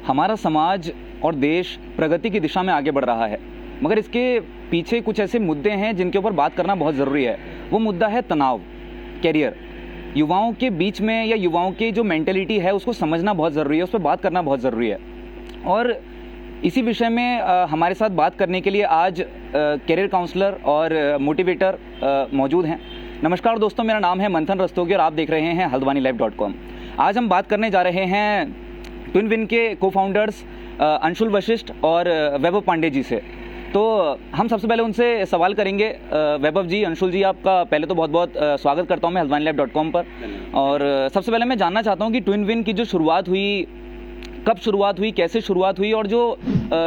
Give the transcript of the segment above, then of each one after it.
हमारा समाज और देश प्रगति की दिशा में आगे बढ़ रहा है, मगर इसके पीछे कुछ ऐसे मुद्दे हैं जिनके ऊपर बात करना बहुत ज़रूरी है। वो मुद्दा है तनाव, कैरियर। युवाओं के बीच में या युवाओं की जो मेंटेलिटी है उसको समझना बहुत ज़रूरी है, उस पर बात करना बहुत ज़रूरी है। और इसी विषय में हमारे साथ बात करने के लिए आज कैरियर काउंसलर और मोटिवेटर मौजूद हैं। नमस्कार दोस्तों, मेरा नाम है मंथन रस्तोगी और आप देख रहे हैं हल्द्वानीलाइव.com। आज हम बात करने जा रहे हैं ट्विन विन के को-फाउंडर्स अंशुल वशिष्ठ और वैभव पांडे जी से। तो हम सबसे पहले उनसे सवाल करेंगे। वैभव जी, अंशुल जी, आपका पहले तो बहुत बहुत स्वागत करता हूं मैं हल्द्वानीलाइव.com पर। और सबसे पहले मैं जानना चाहता हूं कि ट्विन विन की जो शुरुआत हुई, कब शुरुआत हुई, कैसे शुरुआत हुई, और जो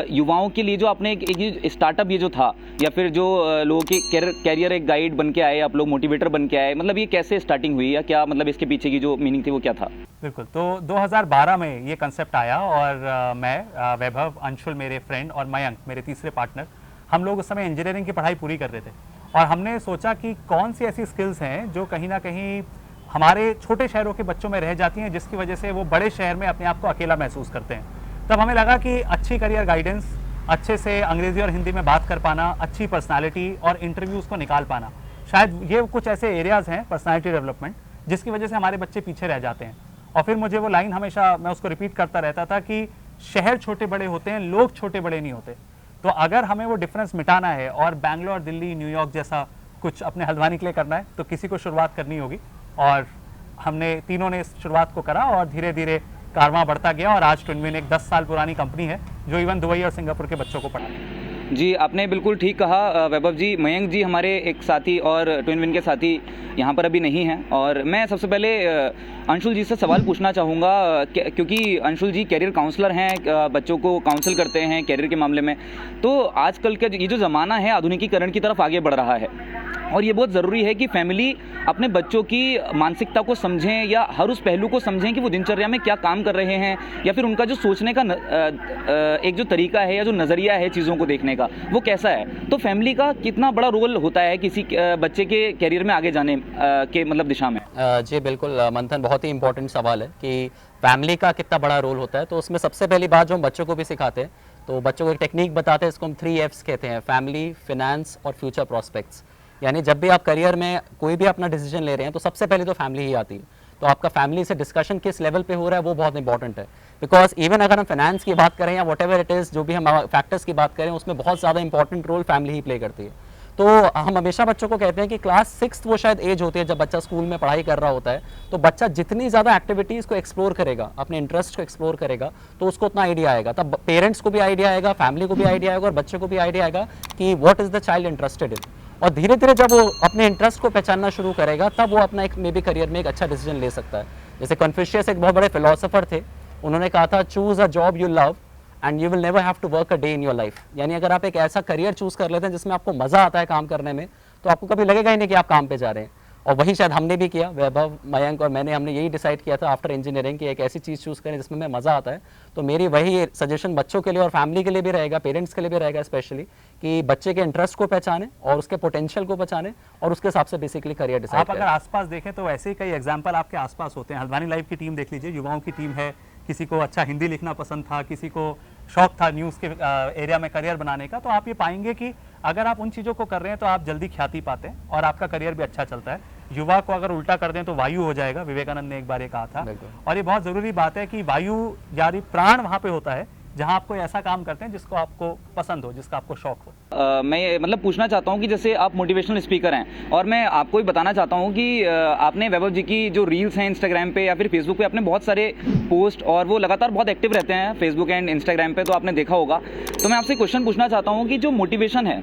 युवाओं के लिए जो आपने एक स्टार्टअप ये जो था, या फिर जो लोगों की कैरियर एक गाइड बन के आए, आप लोग मोटिवेटर बन के आए, मतलब ये कैसे स्टार्टिंग हुई या क्या मतलब इसके पीछे की जो मीनिंग थी वो क्या था? बिल्कुल, तो 2012 में ये कंसेप्ट आया और मैं, वैभव, अंशुल मेरे फ्रेंड और मयंक मेरे तीसरे पार्टनर, हम लोग उस समय इंजीनियरिंग की पढ़ाई पूरी कर रहे थे और हमने सोचा कि कौन सी ऐसी स्किल्स हैं जो कहीं ना कहीं हमारे छोटे शहरों के बच्चों में रह जाती हैं, जिसकी वजह से वो बड़े शहर में अपने आप को अकेला महसूस करते हैं। तब हमें लगा कि अच्छी करियर गाइडेंस, अच्छे से अंग्रेजी और हिंदी में बात कर पाना, अच्छी पर्सनालिटी और इंटरव्यूज़ को निकाल पाना, शायद ये कुछ ऐसे एरियाज़ हैं पर्सनालिटी डेवलपमेंट जिसकी वजह से हमारे बच्चे पीछे रह जाते हैं। और फिर मुझे वो लाइन हमेशा मैं उसको रिपीट करता रहता था कि शहर छोटे बड़े होते हैं, लोग छोटे बड़े नहीं होते। तो अगर हमें वो डिफरेंस मिटाना है और बैंगलोर, दिल्ली, न्यूयॉर्क जैसा कुछ अपने हल्द्वानी के लिए करना है तो किसी को शुरुआत करनी होगी। और हमने तीनों ने इस शुरुआत को करा और धीरे धीरे कारवां बढ़ता गया और आज ट्विन विन एक 10 साल पुरानी कंपनी है जो इवन दुबई और सिंगापुर के बच्चों को पढ़ाती है। जी, आपने बिल्कुल ठीक कहा वैभव जी। मयंक जी हमारे एक साथी और ट्विन विन के साथी यहाँ पर अभी नहीं हैं, और मैं सबसे पहले अंशुल जी से सवाल पूछना चाहूँगा क्योंकि अंशुल जी कैरियर काउंसलर हैं, बच्चों को काउंसिल करते हैं कैरियर के मामले में। तो आजकल का ये जो ज़माना है आधुनिकीकरण की तरफ आगे बढ़ रहा है और ये बहुत ज़रूरी है कि फैमिली अपने बच्चों की मानसिकता को समझें या हर उस पहलू को समझें कि वो दिनचर्या में क्या काम कर रहे हैं, या फिर उनका जो सोचने का एक जो तरीका है या जो नज़रिया है चीज़ों को देखने का वो कैसा है। तो फैमिली का कितना बड़ा रोल होता है किसी बच्चे के कैरियर में आगे जाने के मतलब दिशा में? जी बिल्कुल मंथन, बहुत ही इंपॉर्टेंट सवाल है कि फैमिली का कितना बड़ा रोल होता है। तो उसमें सबसे पहली बात जो हम बच्चों को भी सिखाते हैं, तो बच्चों को एक टेक्निक बताते हैं, इसको हम 3Fs कहते हैं, फैमिली, फिनेंस और फ्यूचर प्रॉस्पेक्ट्स। यानी जब भी आप करियर में कोई भी अपना डिसीजन ले रहे हैं तो सबसे पहले तो फैमिली ही आती है। तो आपका फैमिली से डिस्कशन किस लेवल पे हो रहा है वो बहुत इंपॉर्टेंट है। बिकॉज इवन अगर हम फाइनेंस की बात करें या वट एवर इट इज़, जो भी हम फैक्टर्स की बात करें, उसमें बहुत ज़्यादा इंपॉर्टेंट रोल फैमिली ही प्ले करती है। तो हम हमेशा बच्चों को कहते हैं कि क्लास 6 वो शायद एज होती है जब बच्चा स्कूल में पढ़ाई कर रहा होता है। तो बच्चा जितनी ज़्यादा एक्टिविटीज़ को एक्सप्लोर करेगा, अपने इंटरेस्ट को एक्सप्लोर करेगा, तो उसको उतना आइडिया आएगा। तब पेरेंट्स को भी आइडिया आएगा, फैमिली को भी आइडिया आएगा और बच्चे को भी आइडिया आएगा कि what is the child interested in. और धीरे धीरे जब वो अपने इंटरेस्ट को पहचानना शुरू करेगा तब वो अपना एक मे बी करियर में एक अच्छा डिसीजन ले सकता है। जैसे कन्फ्यूशियस एक बहुत बड़े फिलोसोफर थे, उन्होंने कहा था choose a job you love and you will never have to work a day in your life. यानी अगर आप एक ऐसा करियर चूज कर लेते हैं जिसमें आपको मजा आता है काम करने में, तो आपको कभी लगेगा ही नहीं कि आप काम पे जा रहे हैं। और वही शायद हमने भी किया, वैभव, मयंक और मैंने, हमने यही डिसाइड किया था आफ्टर इंजीनियरिंग कि एक ऐसी चीज़ चूज़ करें जिसमें हमें मज़ा आता है। तो मेरी वही सजेशन बच्चों के लिए और फैमिली के लिए भी रहेगा, पेरेंट्स के लिए भी रहेगा स्पेशली, कि बच्चे के इंटरेस्ट को पहचाने और उसके पोटेंशियल को पहचाने और उसके हिसाब से बेसिकली करियर डिसाइड आप अगर आसपास देखें तो ऐसे ही कई एग्जाम्पल आपके आसपास होते हैं। हल्द्वानी लाइव की टीम देख लीजिए, युवाओं की टीम है। किसी को अच्छा हिंदी लिखना पसंद था, किसी को शौक था न्यूज़ के एरिया में करियर बनाने का। तो आप ये पाएंगे कि अगर आप उन चीज़ों को कर रहे हैं तो आप जल्दी ख्याति पाते हैं और आपका करियर भी अच्छा चलता है। युवा को अगर उल्टा कर दें तो वायु हो जाएगा, विवेकानंद ने एक बार ये कहा था। और ये बहुत ज़रूरी बात है कि वायु यानी प्राण वहाँ पे होता है जहाँ आप कोई ऐसा काम करते हैं जिसको आपको पसंद हो, जिसका आपको शौक हो। मैं मतलब पूछना चाहता हूँ कि जैसे आप मोटिवेशनल स्पीकर हैं और मैं आपको ही बताना चाहता हूँ कि आपने वैभव जी की जो रील्स हैं इंस्टाग्राम पे या फिर फेसबुक पे, आपने बहुत सारे पोस्ट और वो लगातार बहुत एक्टिव रहते हैं फेसबुक एंड इंस्टाग्राम पे, तो आपने देखा होगा। तो मैं आपसे क्वेश्चन पूछना चाहता हूँ कि जो मोटिवेशन है,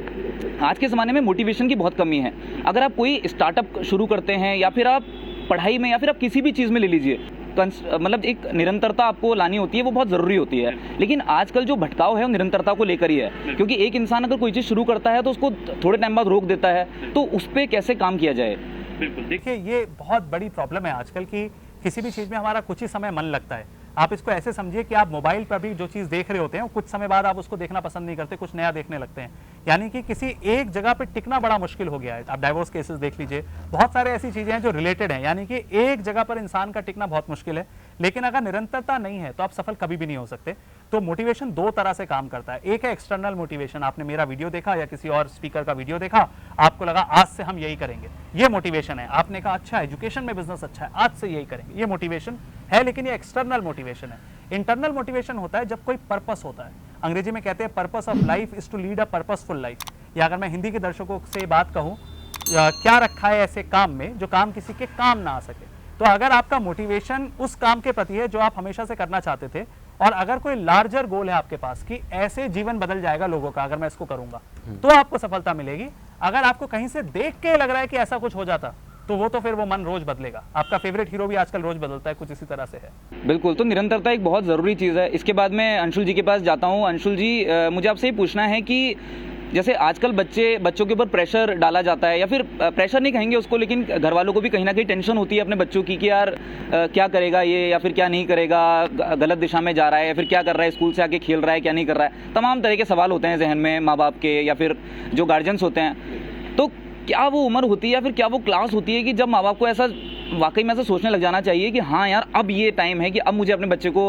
आज के ज़माने में मोटिवेशन की बहुत कमी है। अगर आप कोई स्टार्टअप शुरू करते हैं या फिर आप पढ़ाई में या फिर आप किसी भी चीज़ में ले लीजिए, मतलब एक निरंतरता आपको लानी होती है, वो बहुत ज़रूरी होती है। लेकिन आजकल जो भटकाव है वो निरंतरता को लेकर ही है, क्योंकि एक इंसान अगर कोई चीज़ शुरू करता है तो उसको थोड़े टाइम बाद रोक देता है। तो उस पर कैसे काम किया जाए? बिल्कुल, देखिए ये बहुत बड़ी प्रॉब्लम है आजकल की। किसी भी चीज़ में हमारा कुछ ही समय मन लगता है। आप इसको ऐसे समझिए कि आप मोबाइल पर भी जो चीज़ देख रहे होते हैं कुछ समय बाद आप उसको देखना पसंद नहीं करते, कुछ नया देखने लगते हैं। यानी कि किसी एक जगह पे टिकना बड़ा मुश्किल हो गया है। आप डाइवोर्स केसेस देख लीजिए, बहुत सारे ऐसी चीज़ें हैं जो रिलेटेड हैं। यानी कि एक जगह पर इंसान का टिकना बहुत मुश्किल है, लेकिन अगर निरंतरता नहीं है तो आप सफल कभी भी नहीं हो सकते। तो मोटिवेशन दो तरह से काम करता है। एक है एक्सटर्नल मोटिवेशन, आपने मेरा वीडियो देखा या किसी और स्पीकर का वीडियो देखा, आपको लगा आज से हम यही करेंगे, ये मोटिवेशन है। आपने कहा अच्छा एजुकेशन में बिजनेस अच्छा है, आज से यही करेंगे, ये मोटिवेशन है। लेकिन ये एक्सटर्नल मोटिवेशन है। इंटरनल मोटिवेशन होता है जब कोई पर्पस होता है। अंग्रेजी में कहते हैं purpose of life is to lead a purposeful life. या अगर मैं हिंदी के दर्शकों से बात कहूँ, क्या रखा है ऐसे काम में जो काम किसी के काम ना आ सके। तो अगर आपका मोटिवेशन उस काम के प्रति है जो आप हमेशा से करना चाहते थे, और अगर कोई लार्जर गोल है आपके पास कि ऐसे जीवन बदल जाएगा लोगों का अगर मैं इसको करूंगा, तो आपको सफलता मिलेगी। अगर आपको कहीं से देख के लग रहा है कि ऐसा कुछ हो जाता, तो वो तो फिर वो मन रोज बदलेगा। आपका फेवरेट हीरो भी आजकल रोज बदलता है, कुछ इसी तरह से है। बिल्कुल, तो निरंतरता एक बहुत ज़रूरी चीज़ है। इसके बाद मैं अंशुल जी के पास जाता हूँ। अंशुल जी, मुझे आपसे ये पूछना है कि जैसे आजकल बच्चों के ऊपर प्रेशर डाला जाता है, या फिर प्रेशर नहीं कहेंगे उसको, लेकिन घर वालों को भी कहीं ना कहीं टेंशन होती है अपने बच्चों की कि यार क्या करेगा ये, या फिर क्या नहीं करेगा, गलत दिशा में जा रहा है, या फिर क्या कर रहा है, स्कूल से आके खेल रहा है, क्या नहीं कर रहा है। तमाम तरह के सवाल होते हैं जहन में माँ बाप के या फिर जो गार्जियंस होते हैं। तो क्या वो उम्र होती है या फिर क्या वो क्लास होती है कि जब माँ बाप को ऐसा वाकई में ऐसा सोचने लग जाना चाहिए कि हाँ यार अब ये टाइम है कि अब मुझे अपने बच्चे को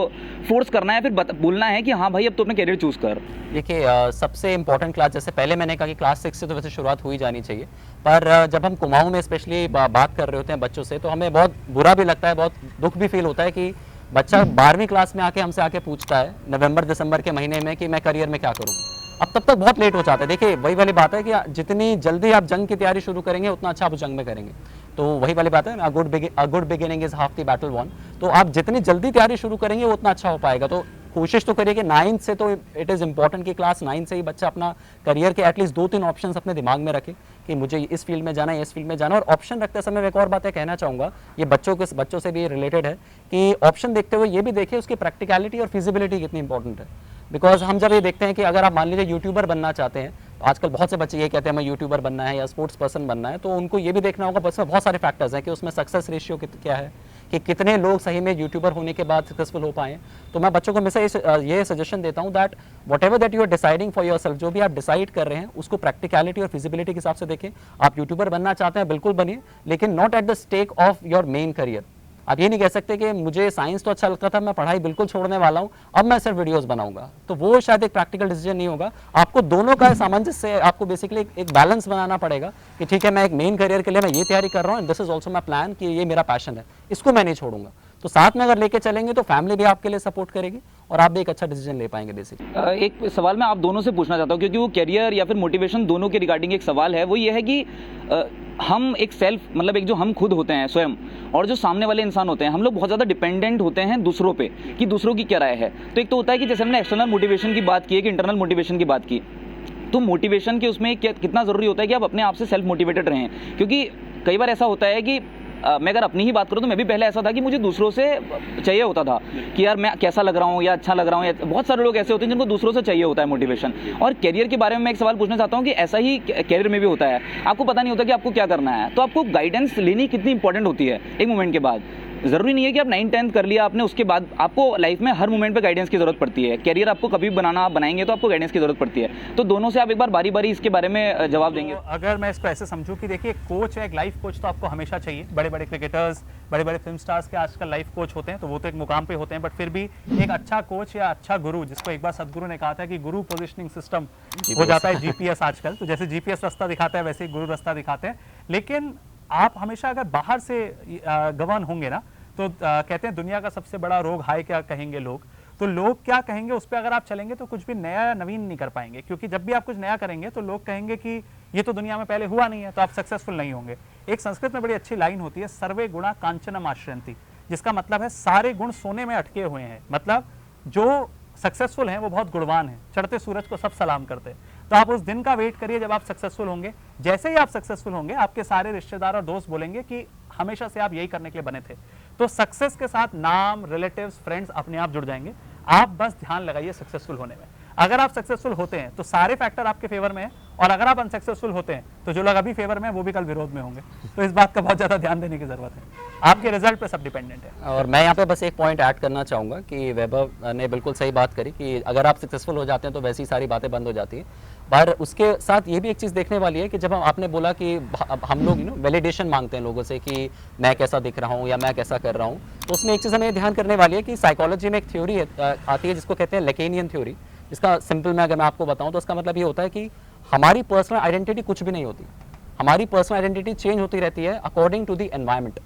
फोर्स करना है, फिर बोलना है कि हाँ भाई अब तो अपने कैरियर चूज कर। देखिए सबसे इंपॉर्टेंट क्लास, जैसे पहले मैंने कहा कि क्लास 6 से तो वैसे शुरुआत हो ही जानी चाहिए, पर जब हम कुमाऊं में स्पेशली बात कर रहे होते हैं बच्चों से, तो हमें बहुत बुरा भी लगता है, बहुत दुख भी फील होता है कि बच्चा 12वीं क्लास में आके हमसे आके पूछता है नवंबर दिसंबर के महीने में कि मैं करियर में क्या करूँ। अब तब तक बहुत लेट हो जाता है। देखिए वही वाली बात है कि जितनी जल्दी आप जंग की तैयारी शुरू करेंगे उतना अच्छा आप जंग में करेंगे। तो वही वाली बात है, a good beginning is half the battle won. तो आप जितनी जल्दी तैयारी शुरू करेंगे उतना अच्छा हो पाएगा। तो कोशिश तो करिए कि 9th से, तो इट इज़ इंपॉर्टेंट कि क्लास 9 से ही बच्चा अपना करियर के एटलीस्ट 2-3 ऑप्शंस अपने दिमाग में रखे कि मुझे इस फील्ड में जाना है, इस फील्ड में जाना है। और ऑप्शन रखते समय मैं एक और बात कहना चाहूँगा, ये बच्चों से भी रिलेटेड है कि ऑप्शन देखते हुए ये भी देखिए उसकी प्रैक्टिकलिटी और फिजिबिलिटी कितनी इंपॉर्टेंट है। बिकॉज हम जब ये देखते हैं कि अगर आप मान लीजिए यूट्यूबर बनना चाहते हैं, तो आजकल बहुत से बच्चे ये कहते हैं मैं यूट्यूबर बनना है या स्पोर्ट्स पर्सन बनना है, तो उनको ये भी देखना होगा बस में बहुत सारे फैक्टर्स हैं कि उसमें सक्सेस रेशियो क्या है, कि कितने लोग सही में यूट्यूबर होने के बाद सक्सेसफुल हो पाए। तो मैं बच्चों को हमेशा ये सजेशन देता हूँ that whatever that you are deciding for yourself, जो भी आप डिसाइड कर रहे हैं उसको प्रैक्टिकलिटी और फिजिबिलिटी के हिसाब से देखें। आप यूट्यूबर बनना चाहते हैं बिल्कुल बनिए, लेकिन not at the stake of your main career. आप ये नहीं कह सकते कि मुझे साइंस तो अच्छा लगता था, मैं पढ़ाई बिल्कुल छोड़ने वाला हूँ, अब मैं सिर्फ वीडियोस बनाऊंगा। तो वो शायद एक प्रैक्टिकल डिसीजन नहीं होगा। आपको दोनों का सामंजस्य, आपको बेसिकली एक बैलेंस बनाना पड़ेगा कि ठीक है मैं एक मेन करियर के लिए मैं ये तैयारी कर रहा हूँ, this is also my plan कि ये मेरा पैशन है, इसको मैं नहीं छोड़ूंगा। तो साथ में अगर लेके चलेंगे तो फैमिली भी आपके लिए सपोर्ट करेगी और आप भी एक अच्छा डिसीजन ले पाएंगे बेसिकली। एक सवाल मैं आप दोनों से पूछना चाहता हूँ, क्योंकि वो करियर या फिर मोटिवेशन दोनों के रिगार्डिंग एक सवाल है। वो ये है कि हम एक सेल्फ, मतलब एक जो हम खुद होते हैं स्वयं, और जो सामने वाले इंसान होते हैं, हम लोग बहुत ज़्यादा डिपेंडेंट होते हैं दूसरों पे कि दूसरों की क्या राय है। तो एक तो होता है कि जैसे हमने एक्सटर्नल मोटिवेशन की बात की है कि इंटरनल मोटिवेशन की बात की, तो मोटिवेशन के उसमें कितना ज़रूरी होता है कि आप अपने आप से सेल्फ मोटिवेटेड रहें। क्योंकि कई बार ऐसा होता है कि मैं अगर अपनी ही बात करूं तो मैं भी पहले ऐसा था कि मुझे दूसरों से चाहिए होता था कि यार मैं कैसा लग रहा हूं या अच्छा लग रहा हूं, या बहुत सारे लोग ऐसे होते हैं जिनको दूसरों से चाहिए होता है मोटिवेशन। और करियर के बारे में मैं एक सवाल पूछना चाहता हूं कि ऐसा ही करियर में भी होता है, आपको पता नहीं होता कि आपको क्या करना है, तो आपको गाइडेंस लेनी कितनी इंपॉर्टेंट होती है एक मोमेंट के बाद। ज़रूरी नहीं है कि आप 9th-10th कर लिया आपने, उसके बाद आपको लाइफ में हर मोमेंट पे गाइडेंस की ज़रूरत पड़ती है। करियर आपको कभी बनाएंगे तो आपको गाइडेंस की ज़रूरत पड़ती है। तो दोनों से आप एक बार बारी बारी इसके बारे में जवाब देंगे। तो अगर मैं इसको ऐसे समझूं कि देखिए कोच है, एक लाइफ कोच तो आपको हमेशा चाहिए। बड़े बड़े क्रिकेटर्स, बड़े बड़े फिल्म स्टार्स के आजकल लाइफ कोच होते हैं, तो वो तो एक मुकाम पे होते हैं, बट फिर भी एक अच्छा कोच या अच्छा गुरु, जिसको एक बार सदगुरु ने कहा था कि गुरु पोजिशनिंग सिस्टम हो जाता है जीपीएस आजकल। तो जैसे जीपीएस रास्ता दिखाता है वैसे ही गुरु रास्ता दिखाते हैं। लेकिन आप हमेशा अगर बाहर से गवर्न होंगे ना, तो कहते हैं दुनिया का सबसे बड़ा रोग हाय क्या कहेंगे लोग। तो लोग क्या कहेंगे उस पर अगर आप चलेंगे तो कुछ भी नया या नवीन नहीं कर पाएंगे, क्योंकि जब भी आप कुछ नया करेंगे तो लोग कहेंगे कि ये तो दुनिया में पहले हुआ नहीं है, तो आप सक्सेसफुल नहीं होंगे। एक संस्कृत में बड़ी अच्छी लाइन होती है, सर्वे गुणा कांचनम आश्रयन्ति, जिसका मतलब है सारे गुण सोने में अटके हुए हैं। मतलब जो सक्सेसफुल हैं वो बहुत गुणवान हैं, चढ़ते सूरज को सब सलाम करते हैं। तो आप उस दिन का वेट करिए जब आप सक्सेसफुल होंगे। जैसे ही आप सक्सेसफुल होंगे आपके सारे रिश्तेदार और दोस्त बोलेंगे कि हमेशा से आप यही करने के लिए बने थे। तो सक्सेस के साथ नाम, रिलेटिव्स, फ्रेंड्स अपने आप जुड़ जाएंगे। आप बस ध्यान लगाइए सक्सेसफुल होने में। अगर आप सक्सेसफुल होते हैं तो सारे फैक्टर आपके फेवर में है, और अगर आप अनसक्सेसफुल होते हैं तो जो लोग अभी फेवर में है वो भी कल विरोध में होंगे। तो इस बात का बहुत ज़्यादा ध्यान देने की जरूरत है, आपके रिजल्ट पे सब डिपेंडेंट है। और मैं यहाँ पे बस एक पॉइंट ऐड करना चाहूँगा कि वैभव ने बिल्कुल सही बात करी कि अगर आप सक्सेसफुल हो जाते हैं तो वैसी ही सारी बातें बंद हो जाती हैं। पर उसके साथ ये भी एक चीज़ देखने वाली है कि जब आपने बोला कि हम लोग वैलिडेशन मांगते हैं लोगों से कि मैं कैसा दिख रहा हूँ या मैं कैसा कर रहा हूँ, तो उसमें एक चीज़ हमें ध्यान करने वाली है कि साइकोलॉजी में एक थ्योरी आती है जिसको कहते हैं लेकेनियन थ्योरी। इसका सिंपल में अगर मैं आपको बताऊं तो इसका मतलब ये होता है कि हमारी पर्सनल आइडेंटिटी कुछ भी नहीं होती, हमारी पर्सनल आइडेंटिटी चेंज होती रहती है अकॉर्डिंग टू द एनवायरनमेंट।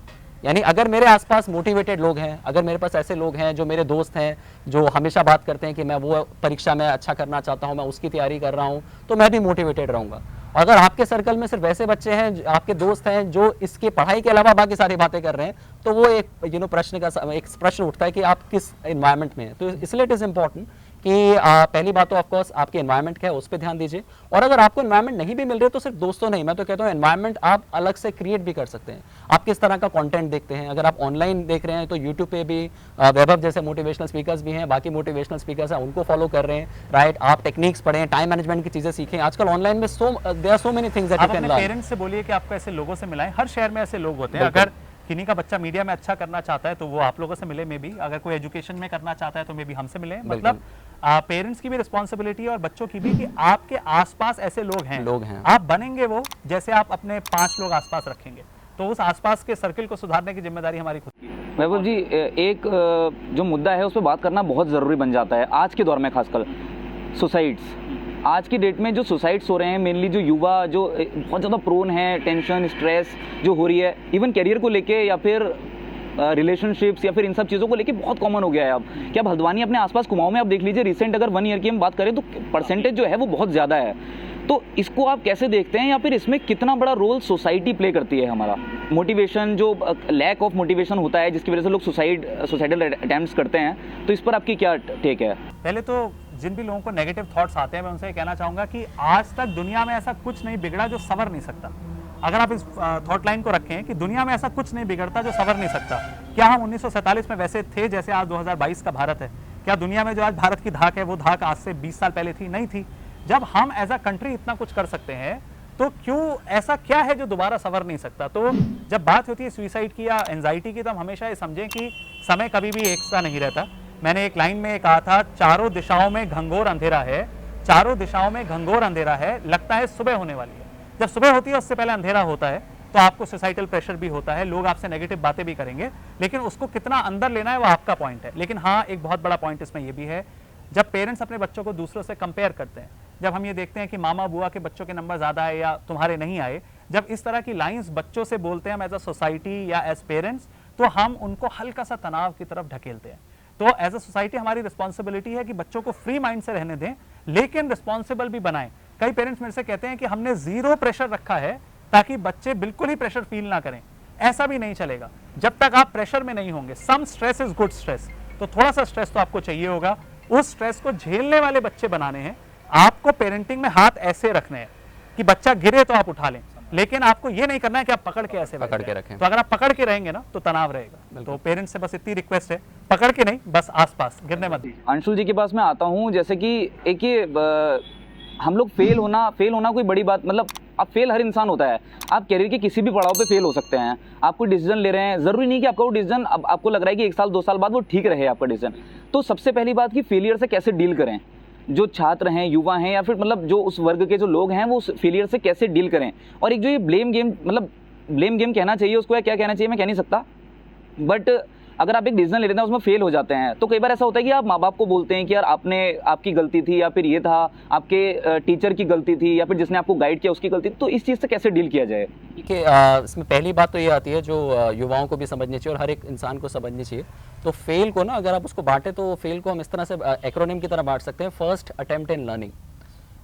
यानी अगर मेरे आसपास मोटिवेटेड लोग हैं, अगर मेरे पास ऐसे लोग हैं जो मेरे दोस्त हैं, जो हमेशा बात करते हैं कि मैं वो परीक्षा में अच्छा करना चाहता हूं, मैं उसकी तैयारी कर रहा हूं, तो मैं भी मोटिवेटेड रहूंगा। और अगर आपके सर्कल में सिर्फ वैसे बच्चे हैं, आपके दोस्त हैं जो इसके पढ़ाई के अलावा बाकी सारी बातें कर रहे हैं, तो वो एक एक प्रश्न उठता है कि आप किस एनवायरनमेंट में हैं। तो इसलिए इट इज़ इंपॉर्टेंट कि पहली बात तो ऑफकोर्स आपके एनवायरनमेंट क्या है उस पर ध्यान दीजिए। और अगर आपको एनवायरनमेंट नहीं भी मिल रहे तो सिर्फ दोस्तों नहीं, मैं तो कहता हूँ एनवायरनमेंट आप अलग से क्रिएट भी कर सकते हैं। आप किस तरह का कंटेंट देखते हैं, अगर आप ऑनलाइन देख रहे हैं तो यूट्यूब पे भी वैभव जैसे मोटिवेशनल स्पीकर्स भी हैं, बाकी मोटिवेशनल स्पीकर्स हैं, उनको फॉलो कर रहे हैं, राइट। आप टेक्निक्स पढ़ें, टाइम मैनेजमेंट की चीज़ें सीखें। आजकल ऑनलाइन में there are so many things that you आप कैन अपने लर्न। पेरेंट्स से बोलिए कि आपको ऐसे लोगों से मिलाएं। हर शहर में ऐसे लोग होते हैं। अगर किन्हीं का बच्चा मीडिया में अच्छा करना चाहता है तो वो आप लोगों से मिले, मे बी अगर कोई एजुकेशन में करना चाहता है तो मे बी हमसे मिले। मतलब पेरेंट्स की भी रिस्पॉन्सिबिलिटी है और बच्चों की भी कि आपके आसपास ऐसे लोग हैं। आप बनेंगे वो जैसे आप अपने 5 लोग आसपास रखेंगे, तो उस आसपास के सर्किल को सुधारने की जिम्मेदारी हमारी खुद की। वैभव जी, एक जो मुद्दा है उस पर बात करना बहुत ज़रूरी बन जाता है आज के दौर में, खासकर सुसाइड्स। आज की डेट में जो सुसाइड्स हो रहे हैं, मेनली जो युवा जो बहुत ज़्यादा प्रोन है, टेंशन स्ट्रेस जो हो रही है, इवन करियर को लेके या फिर रिलेशनशिप्स या फिर इन सब चीज़ों को लेके बहुत कॉमन हो गया है अब। क्या आप हल्द्वानी अपने आसपास कुमाऊं में आप देख लीजिए, रिसेंट अगर 1 ईयर की हम बात करें तो परसेंटेज जो है वो बहुत ज़्यादा है। तो इसको आप कैसे देखते हैं, या फिर इसमें कितना बड़ा रोल सोसाइटी प्ले करती है? हमारा मोटिवेशन, जो लैक ऑफ मोटिवेशन होता है जिसकी वजह से लोग सुसाइडल अटेम्प्ट्स करते हैं, तो इस पर आपकी क्या टेक है? पहले तो जिन भी लोगों को नेगेटिव थॉट्स आते हैं मैं उनसे कहना चाहूँगा कि आज तक दुनिया में ऐसा कुछ नहीं बिगड़ा जो सवर नहीं सकता। अगर आप इस थॉट लाइन को रखें कि दुनिया में ऐसा कुछ नहीं बिगड़ता जो सवर नहीं सकता। क्या हम 1947 में वैसे थे जैसे आज 2022 का भारत है? क्या दुनिया में जो आज भारत की धाक है वो धाक आज से 20 साल पहले थी? नहीं थी। जब हम एज अ कंट्री इतना कुछ कर सकते हैं तो क्यों ऐसा क्या है जो दोबारा सवर नहीं सकता? तो जब बात होती है सुसाइड की या एंजाइटी की, तो हम हमेशा ये समझें कि समय कभी भी एक सा नहीं रहता। मैंने एक लाइन में कहा था, चारों दिशाओं में घंघोर अंधेरा है, चारों दिशाओं में घंघोर अंधेरा है, लगता है सुबह होने वाली है। जब सुबह होती है उससे पहले अंधेरा होता है, तो आपको सोसाइटल प्रेशर भी होता है, लोग आपसे नेगेटिव बातें भी करेंगे, लेकिन उसको कितना अंदर लेना है वो आपका पॉइंट है। लेकिन हाँ, एक बहुत बड़ा पॉइंट इसमें ये भी है, जब पेरेंट्स अपने बच्चों को दूसरों से कंपेयर करते हैं, जब हम ये देखते हैं कि मामा बुआ के बच्चों के नंबर ज़्यादा आए या तुम्हारे नहीं आए, जब इस तरह की लाइंस बच्चों से बोलते हैं हम एज अ सोसाइटी या एज पेरेंट्स, तो हम उनको हल्का सा तनाव की तरफ ढकेलते हैं। तो एज अ सोसाइटी हमारी रिस्पॉन्सिबिलिटी है कि बच्चों को फ्री माइंड से रहने दें, लेकिन रिस्पॉन्सिबल भी बनाएं। कई पेरेंट्स मेरे से कहते हैं कि हमने 0 प्रेशर रखा है ताकि बच्चे बिल्कुल ही प्रेशर फील ना करें। ऐसा भी नहीं चलेगा जब तक आप प्रेशर में नहीं होंगे। Some stress is good stress, तो थोड़ा सा स्ट्रेस तो आपको चाहिए होगा। उस स्ट्रेस को झेलने वाले बच्चे बनाने हैं। आपको पेरेंटिंग में हाथ ऐसे रखने हैं कि बच्चा गिरे तो आप उठा लें, लेकिन आपको ये नहीं करना है कि आप पकड़ के ऐसे पकड़ के रखें। तो अगर आप पकड़ के रहेंगे ना तो तनाव रहेगा। तो पेरेंट्स से बस इतनी रिक्वेस्ट है, पकड़ के नहीं, बस आसपास, गिरने मत दीजिए। अंशुल जी के पास मैं आता हूँ। जैसे कि एक ये हम लोग फेल होना कोई बड़ी बात, मतलब आप फेल हर इंसान होता है। आप कैरियर के किसी भी पड़ाव पे फेल हो सकते हैं। आप कोई डिसीजन ले रहे हैं, ज़रूरी नहीं कि आपका वो डिसीजन अब आपको लग रहा है कि 1 साल 2 साल बाद वो ठीक रहे आपका डिसीजन। तो सबसे पहली बात कि फेलियर से कैसे डील करें, जो छात्र हैं, युवा हैं, या फिर मतलब जो उस वर्ग के जो लोग हैं वो उस फेलियर से कैसे डील करें। और एक जो ये ब्लेम गेम कहना चाहिए उसको, या क्या कहना चाहिए मैं कह नहीं सकता, बट अगर आप एक डिसीजन ले लेते हैं उसमें फेल हो जाते हैं, तो कई बार ऐसा होता है कि आप माँ बाप को बोलते हैं कि यार आपकी गलती थी, या फिर ये था आपके टीचर की गलती थी, या फिर जिसने आपको गाइड किया उसकी गलती। तो इस चीज़ से कैसे डील किया जाए? देखिए, इसमें पहली बात तो ये आती है जो युवाओं को भी समझनी चाहिए और हर एक इंसान को समझनी चाहिए। तो फेल को ना अगर आप उसको बांटे तो फेल को हम इस तरह से एक्रोनिम की तरह बांट सकते हैं, फर्स्ट अटेम्प्ट इन लर्निंग।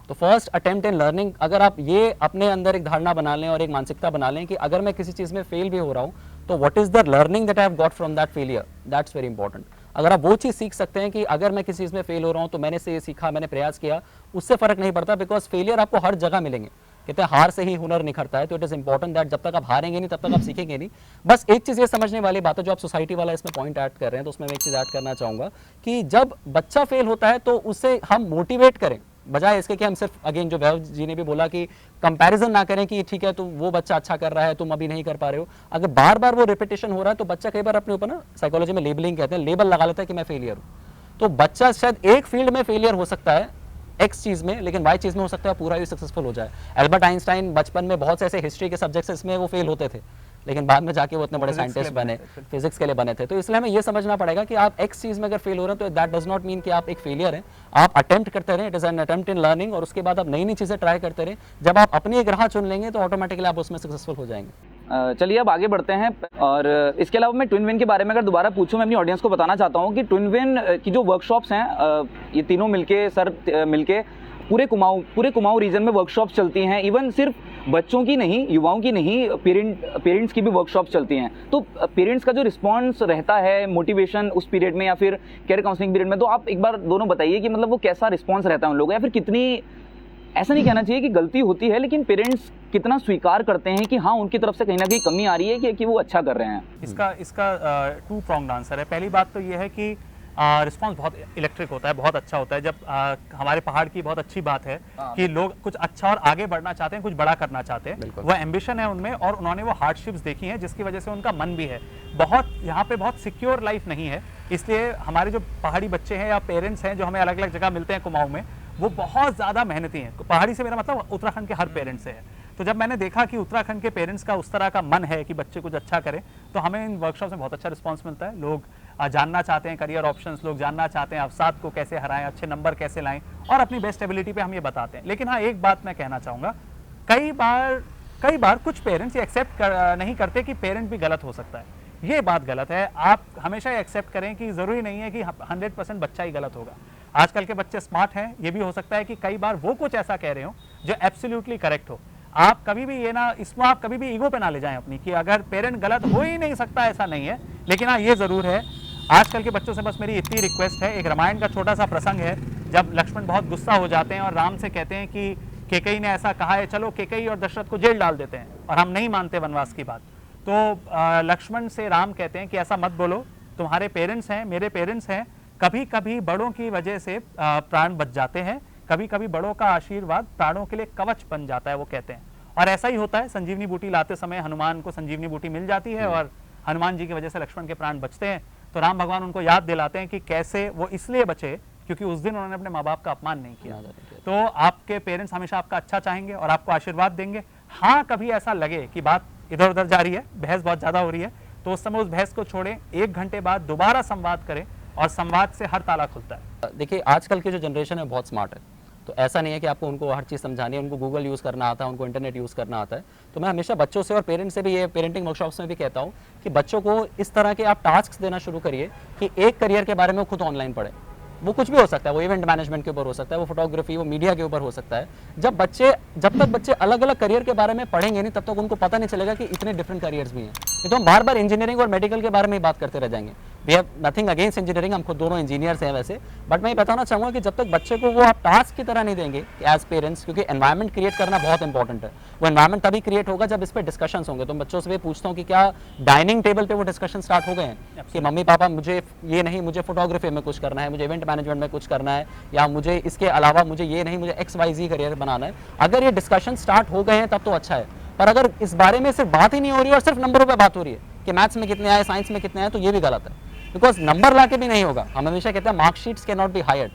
तो फर्स्ट अटेम्प्ट इन लर्निंग, अगर आप ये अपने अंदर एक धारणा बना लें और एक मानसिकता बना लें कि अगर मैं किसी चीज़ में फेल भी हो रहा हूँ तो what is the learning that I have got from that failure, that's very important. अगर आप वो चीज़ सीख सकते हैं कि अगर मैं किसी चीज़ में फेल हो रहा हूँ तो मैंने से ये सीखा, मैंने प्रयास किया, उससे फ़र्क नहीं पड़ता, बिकॉज फेलियर आपको हर जगह मिलेंगे। कहते हैं हार से ही हुनर निखरता है। तो इट इज़ इंपॉर्टेंट दैट जब तक आप हारेंगे नहीं तब तक आप सीखेंगे नहीं। बस एक चीज़ ये समझने वाली बात है, जो आप सोसाइटी वाला इसमें पॉइंट ऐड कर रहे हैं, तो उसमें मैं एक चीज़ ऐड करना चाहूँगा कि जब बच्चा फेल होता है तो उसे हम मोटिवेट करें, बजाय इसके कि हम सिर्फ अगेन जो वैभव जी ने भी बोला कि कंपैरिजन ना करें कि ठीक है तो वो बच्चा अच्छा कर रहा है, तुम अभी नहीं कर पा रहे हो। अगर बार बार वो रिपीटेशन हो रहा है तो बच्चा कई बार अपने ऊपर ना साइकोलॉजी में लेबलिंग कहते हैं, लेबल लगा लेता है कि मैं फेलियर हूँ। तो बच्चा शायद एक फील्ड में फेलियर हो सकता है एक्स चीज़ में, लेकिन वाई चीज़ में हो सकता है पूरा ही सक्सेसफुल हो जाए। एल्बर्ट आइंस्टाइन बचपन में बहुत से ऐसे हिस्ट्री के सब्जेक्ट्स इसमें वो फेल होते थे, लेकिन बाद में जाके वो इतने बड़े physics के साइंटिस्ट लिए बने, बने थे। फिजिक्स के लिए बने थे। तो इसलिए हमें ये समझना पड़ेगा कि आप एक्स चीज़ में अगर फेल हो रहे हैं तो दैट डज नॉट मीन कि आप एक फेलियर हैं। आप अटेम्प्ट करते रहें, it is an attempt in learning, और उसके बाद आप नई नई चीज़ें ट्राई करते रहें। जब आप अपनी एक राह चुन लेंगे तो ऑटोमेटिकली आप उसमें सक्सेसफुल हो जाएंगे। चलिए अब आगे बढ़ते हैं। और इसके अलावा मैं ट्विन विन के बारे में अगर दोबारा पूछूं, मैं अपनी ऑडियंस को बताना चाहता हूं कि ट्विन विन की जो वर्कशॉप्स हैं, ये तीनों मिलके, सर मिलके पूरे कुमाऊं रीजन में वर्कशॉप्स चलती हैं। इवन सिर्फ बच्चों की नहीं, युवाओं की नहीं, पेरेंट्स की भी वर्कशॉप्स चलती हैं। तो पेरेंट्स का जो रिस्पॉन्स रहता है, मोटिवेशन उस पीरियड में या फिर कैरियर काउंसलिंग पीरियड में, तो आप एक बार दोनों बताइए कि मतलब वो कैसा रिस्पॉन्स रहता है उन लोगों का, या फिर कितनी, ऐसा नहीं कहना चाहिए कि गलती होती है, लेकिन पेरेंट्स कितना स्वीकार करते हैं कि हाँ उनकी तरफ से कहीं ना कहीं कमी आ रही है कि वो अच्छा कर रहे हैं। इसका टू प्रॉन्ग्ड आंसर है। पहली बात तो ये है कि रिस्पांस बहुत इलेक्ट्रिक होता है, बहुत अच्छा होता है। जब हमारे पहाड़ की बहुत अच्छी बात है कि लोग कुछ अच्छा और आगे बढ़ना चाहते हैं, कुछ बड़ा करना चाहते हैं, वो एम्बिशन है उनमें, और उन्होंने वो हार्डशिप्स देखी हैं जिसकी वजह से उनका मन भी है। बहुत यहाँ पे बहुत सिक्योर लाइफ नहीं है, इसलिए हमारे जो पहाड़ी बच्चे हैं या पेरेंट्स हैं जो हमें अलग अलग जगह मिलते हैं कुमाऊं में, वो बहुत ज़्यादा मेहनती हैं। पहाड़ी से मेरा मतलब उत्तराखंड के हर पेरेंट्स से है। तो जब मैंने देखा कि उत्तराखंड के पेरेंट्स का उस तरह का मन है कि बच्चे कुछ अच्छा करें, तो हमें इन वर्कशॉप में बहुत अच्छा रिस्पांस मिलता है। लोग जानना चाहते हैं करियर ऑप्शंस, लोग जानना चाहते हैं अवसाद को कैसे हराएं, अच्छे नंबर कैसे लाएं, और अपनी बेस्ट एबिलिटी पे हम ये बताते हैं। लेकिन हाँ, एक बात मैं कहना चाहूँगा, कई बार कुछ पेरेंट्स ये एक्सेप्ट नहीं करते कि पेरेंट भी गलत हो सकता है। ये बात गलत है। आप हमेशा ये एक्सेप्ट करें कि ज़रूरी नहीं है कि 100% बच्चा ही गलत होगा। आजकल के बच्चे स्मार्ट हैं, ये भी हो सकता है कि कई बार वो कुछ ऐसा कह रहे हो जो एब्सोल्युटली करेक्ट हो। आप कभी भी ये ना, इसमें आप कभी भी ईगो पे ना ले जाएं अपनी, कि अगर पेरेंट गलत हो ही नहीं सकता, ऐसा नहीं है। लेकिन हाँ, ये ज़रूर है, आजकल के बच्चों से बस मेरी इतनी रिक्वेस्ट है। एक रामायण का छोटा सा प्रसंग है, जब लक्ष्मण बहुत गुस्सा हो जाते हैं और राम से कहते हैं कि केकई ने ऐसा कहा है, चलो केकई और दशरथ को जेल डाल देते हैं, और हम नहीं मानते वनवास की बात। तो लक्ष्मण से राम कहते हैं कि ऐसा मत बोलो, तुम्हारे पेरेंट्स हैं, मेरे पेरेंट्स हैं, कभी कभी बड़ों की वजह से प्राण बच जाते हैं, कभी कभी बड़ों का आशीर्वाद प्राणों के लिए कवच बन जाता है, वो कहते हैं। और ऐसा ही होता है, संजीवनी बूटी लाते समय हनुमान को संजीवनी बूटी मिल जाती है, और हनुमान जी की वजह से लक्ष्मण के प्राण बचते हैं। तो राम भगवान उनको याद दिलाते हैं कि कैसे वो इसलिए बचे क्योंकि उस दिन उन्होंने अपने माँ बाप का अपमान नहीं किया। तो आपके पेरेंट्स हमेशा आपका अच्छा चाहेंगे और आपको आशीर्वाद देंगे। हाँ, कभी ऐसा लगे कि बात इधर उधर जा रही है, बहस बहुत ज़्यादा हो रही है, तो उस समय उस बहस को छोड़ें, 1 घंटे बाद दोबारा संवाद करें, और संवाद से हर ताला खुलता है। देखिए, आजकल की जो जनरेशन है बहुत स्मार्ट है, तो ऐसा नहीं है कि आपको उनको हर चीज़ समझानी है। उनको गूगल यूज़ करना आता है, उनको इंटरनेट यूज़ करना आता है। तो मैं हमेशा बच्चों से और पेरेंट्स से भी, ये पेरेंटिंग वर्कशॉप्स में भी कहता हूँ कि बच्चों को इस तरह के आप टास्क देना शुरू करिए कि एक करियर के बारे में वो खुद ऑनलाइन पढ़े। वो कुछ भी हो सकता है, वो इवेंट मैनेजमेंट के ऊपर हो सकता है, वो फोटोग्राफी, वो मीडिया के ऊपर हो सकता है। जब तक बच्चे अलग अलग करियर के बारे में पढ़ेंगे नहीं, तब तक उनको पता नहीं चलेगा कि इतने डिफरेंट करियर्स भी हैं। नहीं तो हम बार बार इंजीनियरिंग और मेडिकल के बारे में ही बात करते रह जाएंगे। We have nothing against engineering, हम खुद दोनों इंजीनियर्स हैं वैसे, बट मैं ये बताना चाहूँगा कि जब तक बच्चे को वो आप टास्क की तरह नहीं देंगे एज पेरेंट्स, क्योंकि एनवायरनमेंट क्रिएट करना बहुत इंपॉर्टेंट है। वो एनवायरनमेंट तभी क्रिएट होगा जब इस पर डिस्कशंस होंगे। तो बच्चों से भी पूछता हूँ कि क्या डाइनिंग टेबल पे वो डिस्कशन स्टार्ट हो गए हैं कि मम्मी पापा मुझे ये नहीं, मुझे फोटोग्राफी में कुछ करना है, मुझे इवेंट मैनेजमेंट में कुछ करना है, या मुझे इसके अलावा मुझे ये नहीं, मुझे XYZ करियर बनाना है। अगर ये डिस्कशन स्टार्ट हो गए हैं तब तो अच्छा है, पर अगर इस बारे में सिर्फ बात ही नहीं हो रही है और सिर्फ नंबरों पे बात हो रही है कि मैथ्स में कितने आए, साइंस में कितने आए, तो ये भी गलत है, बिकॉज नंबर ला के भी नहीं होगा। हम हमेशा कहते हैं marksheets can not be hired.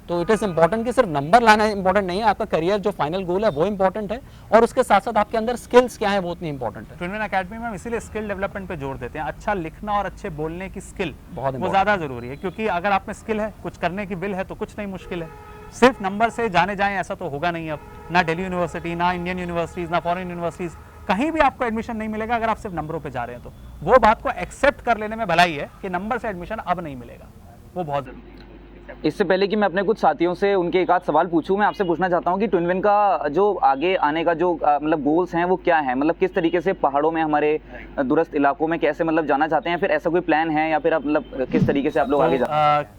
तो इट इज़ इंपॉर्टेंट कि सिर्फ नंबर लाना इंपॉर्टेंट नहीं है, आपका करियर जो फाइनल गोल है वो इंपॉर्टेंट है, और उसके साथ साथ आपके अंदर स्किल्स क्या है वो उतनी इंपॉर्टेंट है। ट्विन विन अकेडमी में हम इसीलिए स्किल डेवलपमेंट पे जोर देते हैं। अच्छा लिखना और अच्छे बोलने की स्किल बहुत वो ज़्यादा ज़रूरी है, क्योंकि अगर आप में स्किल है, कुछ करने की विल है, तो कुछ नहीं मुश्किल है। सिर्फ नंबर से जाने जाएं ऐसा तो होगा नहीं। अब ना दिल्ली यूनिवर्सिटी, ना इंडियन यूनिवर्सिटीज़, ना फॉरेन यूनिवर्सिटीज़, कहीं भी आपको एडमिशन नहीं मिलेगा अगर आप सिर्फ नंबरों पे जा रहे हैं। तो वो बात को एक्सेप्ट कर लेने में भलाई है कि नंबर से एडमिशन अब नहीं मिलेगा, वो बहुत जरूरी है। इससे पहले कि मैं अपने कुछ साथियों से उनके एक आध सवाल पूछूं, मैं आपसे पूछना चाहता हूं कि ट्विन विन का जो आगे आने का जो मतलब गोल्स हैं वो क्या है? मतलब किस तरीके से पहाड़ों में, हमारे दूरस्थ इलाकों में कैसे मतलब जाना चाहते हैं? फिर ऐसा कोई प्लान है, या फिर आप मतलब किस तरीके से आप लोग आगे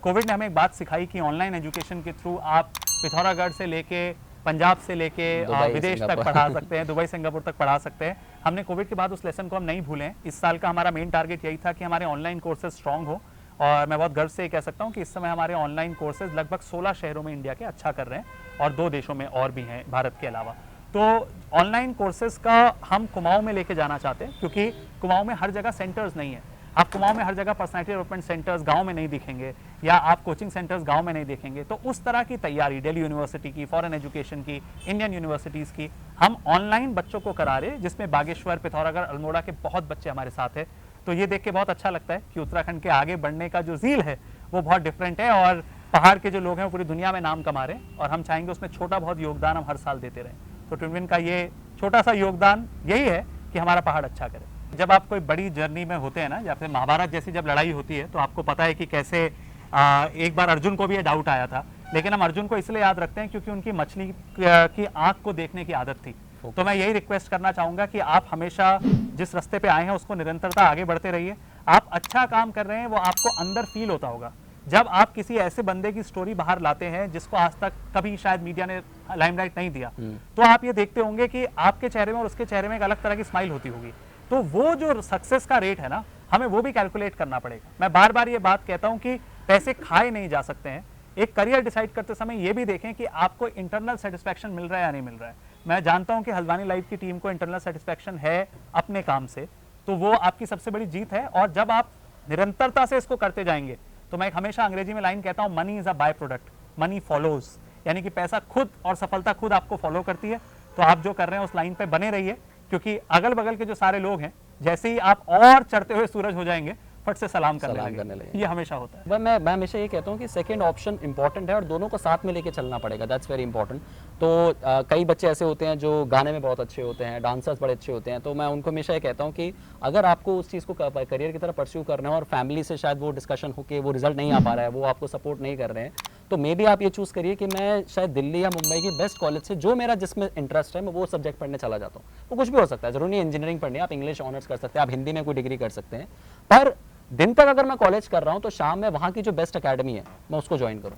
कोविड ने हमें एक बात सिखाई कि ऑनलाइन एजुकेशन के थ्रू आप पिथौरागढ़ से लेके, पंजाब से लेके विदेश तक पढ़ा सकते हैं, दुबई सिंगापुर तक पढ़ा सकते हैं। हमने कोविड के बाद उस लेसन को हम नहीं भूलें। इस साल का हमारा मेन टारगेट यही था कि हमारे ऑनलाइन कोर्सेज स्ट्रांग हो, और मैं बहुत गर्व से कह सकता हूं कि इस समय हमारे ऑनलाइन कोर्सेज लगभग 16 शहरों में इंडिया के अच्छा कर रहे हैं, और 2 देशों में और भी हैं भारत के अलावा। तो ऑनलाइन कोर्सेज का हम कुमाऊं में लेके जाना चाहते हैं, क्योंकि कुमाऊं में हर जगह सेंटर्स नहीं है। आप कुमाऊं में हर जगह पर्सनैलिटी डेवलपमेंट सेंटर्स गांव में नहीं दिखेंगे, या आप कोचिंग सेंटर्स गांव में नहीं देखेंगे। तो उस तरह की तैयारी दिल्ली यूनिवर्सिटी की, फॉरेन एजुकेशन की, इंडियन यूनिवर्सिटीज़ की हम ऑनलाइन बच्चों को करा रहे, जिसमें बागेश्वर, पिथौरागढ़, अल्मोड़ा के बहुत बच्चे हमारे साथ हैं। तो ये देख के बहुत अच्छा लगता है कि उत्तराखंड के आगे बढ़ने का जो ज़ील है वो बहुत डिफरेंट है, और पहाड़ के जो लोग हैं वो पूरी दुनिया में नाम कमा रहे हैं, और हम चाहेंगे उसमें छोटा बहुत योगदान हम हर साल देते रहें। तो ट्विन का ये छोटा सा योगदान यही है कि हमारा पहाड़ अच्छा करे। जब आप कोई बड़ी जर्नी में होते हैं ना, या फिर महाभारत जैसी जब लड़ाई होती है, तो आपको पता है कि कैसे एक बार अर्जुन को भी ये डाउट आया था, लेकिन हम अर्जुन को इसलिए याद रखते हैं क्योंकि उनकी मछली की आंख को देखने की आदत थी। तो मैं यही रिक्वेस्ट करना चाहूँगा कि आप हमेशा जिस रास्ते पे आए हैं उसको निरंतरता आगे बढ़ते रहिए। आप अच्छा काम कर रहे हैं, वो आपको अंदर फील होता होगा। जब आप किसी ऐसे बंदे की स्टोरी बाहर लाते हैं जिसको आज तक कभी शायद मीडिया ने लाइमलाइट नहीं दिया, तो आप ये देखते होंगे कि आपके चेहरे में और उसके चेहरे में एक अलग तरह की स्माइल होती होगी। तो वो जो सक्सेस का रेट है ना, हमें वो भी कैलकुलेट करना पड़ेगा। मैं बार बार ये बात कहता हूँ कि पैसे खाए नहीं जा सकते हैं। एक करियर डिसाइड करते समय ये भी देखें कि आपको इंटरनल सेटिस्फैक्शन मिल रहा है या नहीं मिल रहा है। मैं जानता हूँ कि हल्द्वानी लाइव की टीम को इंटरनल सेटिस्फैक्शन है अपने काम से, तो वो आपकी सबसे बड़ी जीत है। और जब आप निरंतरता से इसको करते जाएंगे, तो मैं हमेशा अंग्रेजी में लाइन कहता हूँ, money is a by product, money follows, यानी कि पैसा खुद और सफलता खुद आपको फॉलो करती है। तो आप जो कर रहे हैं उस लाइन पे बने रहिए, क्योंकि अगल बगल के जो सारे लोग हैं, जैसे ही आप और चढ़ते हुए सूरज हो जाएंगे, फट से सलाम करने लगे। ये हमेशा होता है। मैं हमेशा ये कहता हूँ कि सेकंड ऑप्शन इंपॉर्टेंट है और दोनों को साथ में लेके चलना पड़ेगा, दैट्स वेरी इंपॉर्टेंट। तो कई बच्चे ऐसे होते हैं जो गाने में बहुत अच्छे होते हैं, डांसर्स बड़े अच्छे होते हैं, तो मैं उनको हमेशा ये कहता हूँ कि अगर आपको उस चीज़ को करियर की तरफ परस्यू करना है और फैमिली से शायद वो डिस्कशन हो के वो रिजल्ट नहीं आ पा रहा है, वो आपको सपोर्ट नहीं कर रहे हैं, तो मे बी आप ये चूज़ करिए कि मैं शायद दिल्ली या मुंबई की बेस्ट कॉलेज से जो मेरा जिसमें इंटरेस्ट है मैं वो सब्जेक्ट पढ़ने चला जाता हूँ। वो कुछ भी हो सकता है, जरूरी नहीं इंजीनियरिंग पढ़नी है, आप इंग्लिश ऑनर्स कर सकते हैं, आप हिंदी में कोई डिग्री कर सकते हैं। पर दिन तक अगर मैं कॉलेज कर रहा हूँ तो शाम में वहाँ की जो बेस्ट अकेडमी है मैं उसको ज्वाइन करूँ।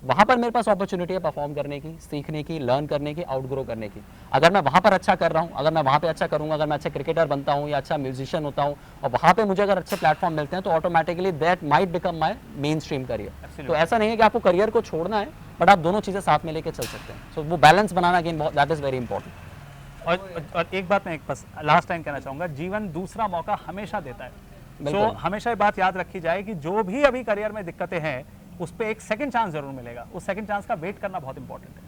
वहाँ पर मेरे पास अपॉर्चुनिटी है परफॉर्म करने की, सीखने की, लर्न करने की, आउटग्रो करने की। अगर मैं वहाँ पर अच्छा कर रहा हूँ, अगर मैं वहाँ पे अच्छा करूँगा, अगर मैं अच्छा क्रिकेटर बनता हूँ या अच्छा म्यूजिशियन होता हूँ और वहाँ पे मुझे अगर अच्छे प्लेटफॉर्म मिलते हैं, तो automatically that might become my main stream career. तो ऐसा नहीं है कि आपको करियर को छोड़ना है, बट आप दोनों चीज़ें साथ में लेके चल सकते हैं। सो वो balance banana again that is very important. और एक बात मैं बस लास्ट टाइम कहना चाहूँगा, जीवन दूसरा मौका हमेशा देता है। तो हमेशा ये बात याद रखी जाए कि जो भी अभी करियर में दिक्कतें हैं, उस पर एक सेकंड चांस जरूर मिलेगा। उस सेकंड चांस का वेट करना बहुत इंपॉर्टेंट है।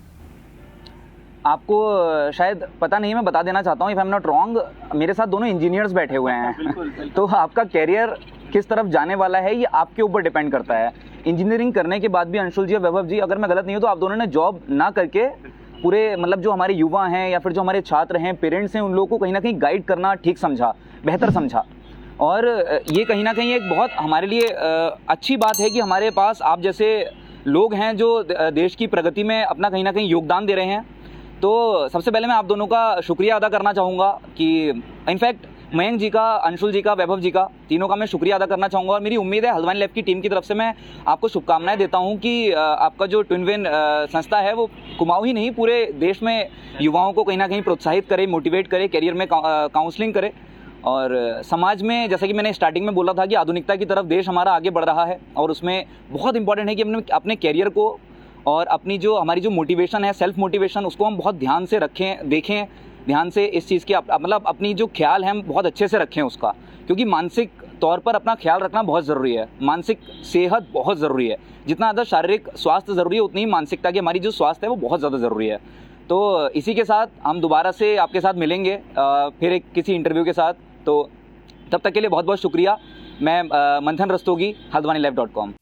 आपको शायद पता नहीं, मैं बता देना चाहता हूँ, if I am not wrong, मेरे साथ दोनों इंजीनियर्स बैठे हुए हैं। तो आपका कैरियर किस तरफ जाने वाला है ये आपके ऊपर डिपेंड करता है। इंजीनियरिंग करने के बाद भी अंशुल जी और वैभव जी, अगर मैं गलत नहीं हूँ तो आप दोनों ने जॉब ना करके पूरे मतलब जो हमारे युवा हैं या फिर जो हमारे छात्र हैं, पेरेंट्स हैं, उन लोगों को कहीं ना कहीं गाइड करना ठीक समझा, बेहतर समझा। और ये कहीं ना कहीं एक बहुत हमारे लिए अच्छी बात है कि हमारे पास आप जैसे लोग हैं जो देश की प्रगति में अपना कहीं ना कहीं योगदान दे रहे हैं। तो सबसे पहले मैं आप दोनों का शुक्रिया अदा करना चाहूँगा कि इनफैक्ट मयंक जी का, अंशुल जी का, वैभव जी का, तीनों का मैं शुक्रिया अदा करना चाहूँगा। और मेरी उम्मीद है हल्द्वानी लैब की टीम की तरफ से मैं आपको शुभकामनाएं देता हूँ कि आपका जो ट्विन संस्था है वो कुमाऊं ही नहीं पूरे देश में युवाओं को कहीं ना कहीं प्रोत्साहित करे, मोटिवेट करे, करियर में काउंसलिंग करे। और समाज में, जैसे कि मैंने स्टार्टिंग में बोला था कि आधुनिकता की तरफ देश हमारा आगे बढ़ रहा है, और उसमें बहुत इंपॉर्टेंट है कि अपने कैरियर को और अपनी जो हमारी जो मोटिवेशन है, सेल्फ मोटिवेशन, उसको हम बहुत ध्यान से रखें, देखें ध्यान से इस चीज़ की, मतलब अपनी जो ख्याल है हम बहुत अच्छे से रखें उसका, क्योंकि मानसिक तौर पर अपना ख्याल रखना बहुत ज़रूरी है। मानसिक सेहत बहुत ज़रूरी है, जितना ज़्यादा शारीरिक स्वास्थ्य ज़रूरी है उतनी ही मानसिकता की हमारी जो स्वास्थ्य है वो बहुत ज़्यादा ज़रूरी है। तो इसी के साथ हम दोबारा से आपके साथ मिलेंगे फिर एक किसी इंटरव्यू के साथ। तो तब तक के लिए बहुत बहुत शुक्रिया। मैं मंथन रस्तोगी, हल्द्वानीलाइव.com।